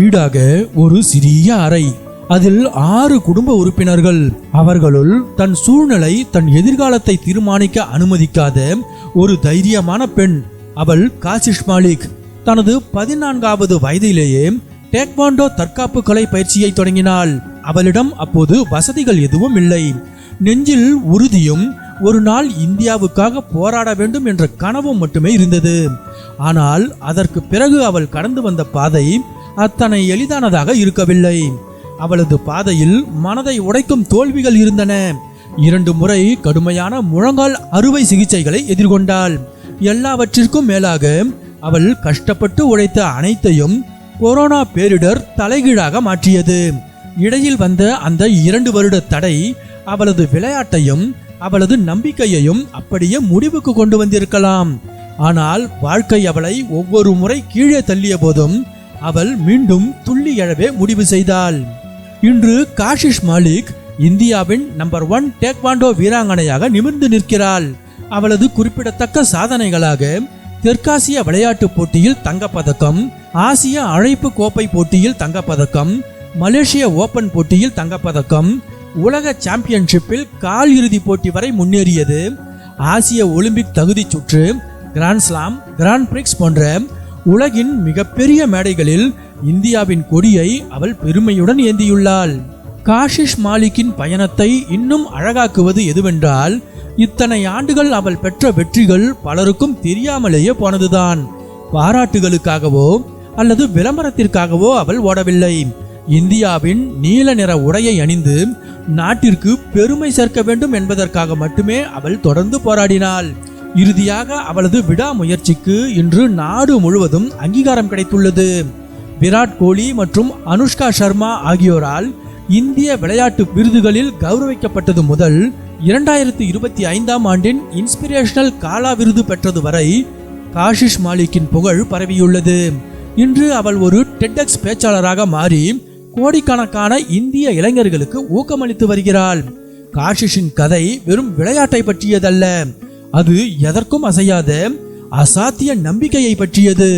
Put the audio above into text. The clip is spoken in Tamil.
வீடாக ஒரு சிறிய அறை, அதில் 6 குடும்ப உறுப்பினர்கள். அவர்களுள் தன் சூழ்நிலை, தன் எதிர்காலத்தை தீர்மானிக்க அனுமதிக்காத ஒரு தைரியமான பெண் அவள் காஷிஷ் மாலிக். தனது 14வது வயதிலேயே டேக்வாண்டோ தற்காப்பு கலை பயிற்சியை தொடங்கினாள். அவளிடம் அப்போது வசதிகள் எதுவும் இல்லை. நெஞ்சில் உறுதியும் ஒரு நாள் இந்தியாவுக்காக போராட வேண்டும் என்ற கனவும் மட்டுமே இருந்தது. ஆனால் அதற்கு பிறகு அவள் கடந்து வந்த பாதை அத்தனை எளிதானதாக இருக்கவில்லை. அவளது பாதையில் மனதை உடைக்கும் தோல்விகள் இருந்தன. 2 முறை கடுமையான முழங்கால் அறுவை சிகிச்சைகளை எதிர்கொண்டாள். எல்லாவற்றிற்கும் மேலாக அவள் கஷ்டப்பட்டு உழைத்த அனைத்தையும் கொரோனா பேரிடர் தலைகீழாக மாற்றியது. இடையில் வந்த அந்த 2 வருட தடை அவளது விளையாட்டையும் அவளது நம்பிக்கையையும் அப்படியே முடிவுக்கு கொண்டு வந்திருக்கலாம். ஆனால் வாழ்க்கை அவளை ஒவ்வொரு முறை கீழே தள்ளிய போதும் அவள் மீண்டும் துள்ளி எழவே முடிவு செய்தாள். இன்று காஷிஷ் மாலிக் இந்தியாவின் நம்பர் 1 டேக்வாண்டோ வீராங்கனையாக நிமிர்ந்து நிற்கிறாள். அவளது குறிப்பிடத்தக்க சாதனைகளாக தெற்காசிய விளையாட்டுப் போட்டியில் தங்கப்பதக்கம், ஆசிய அழைப்பு கோப்பை போட்டியில் தங்கப்பதக்கம், மலேசிய ஓபன் போட்டியில் தங்கப்பதக்கம், உலக சாம்பியன்ஷிப்பில் கால் இறுதி போட்டி வரை முன்னேறியது, ஆசிய ஒலிம்பிக் தகுதி சுற்று, கிராண்ட் ஸ்லாம், கிராண்ட் பிரிக்ஸ் போன்ற உலகின் மிகப்பெரிய மேடைகளில் இந்தியாவின் கொடியை அவள் பெருமையுடன் ஏந்தியுள்ளாள். காஷிஷ் மாலிக்கின் பயணத்தை இன்னும் அழகாக்குவது எதுவென்றால், இத்தனை ஆண்டுகள் அவள் பெற்ற வெற்றிகள் பலருக்கும் தெரியாமலேயே போனதுதான். பாராட்டுகளுக்காகவோ அல்லது விளம்பரத்திற்காகவோ அவள் ஓடவில்லை. இந்தியாவின் நீல நிற உடையை அணிந்து நாட்டிற்கு பெருமை சேர்க்க வேண்டும் என்பதற்காக மட்டுமே அவள் தொடர்ந்து போராடினாள். இறுதியாக அவளது விடாமுயற்சிக்கு இன்று நாடு முழுவதும் அங்கீகாரம் கிடைத்துள்ளது. விராட் கோலி மற்றும் அனுஷ்கா சர்மா ஆகியோரால் இந்திய விளையாட்டு விருதுகளில் கௌரவிக்கப்பட்டது முதல் 2025ஆம் ஆண்டின் இன்ஸ்பிரேஷனல் காலா விருது பெற்றது வரை காஷிஷ் மாலிக்கின் புகழ் பரவியுள்ளது. இன்று அவள் ஒரு டெட்எக்ஸ் பேச்சாளராக மாறி கோடிக்கணக்கான இந்திய இளைஞர்களுக்கு ஊக்கமளித்து வருகிறாள். காஷிஷின் கதை வெறும் விளையாட்டை பற்றியதல்ல, அது எதற்கும் அசையாத அசாத்திய நம்பிக்கையை பற்றியது.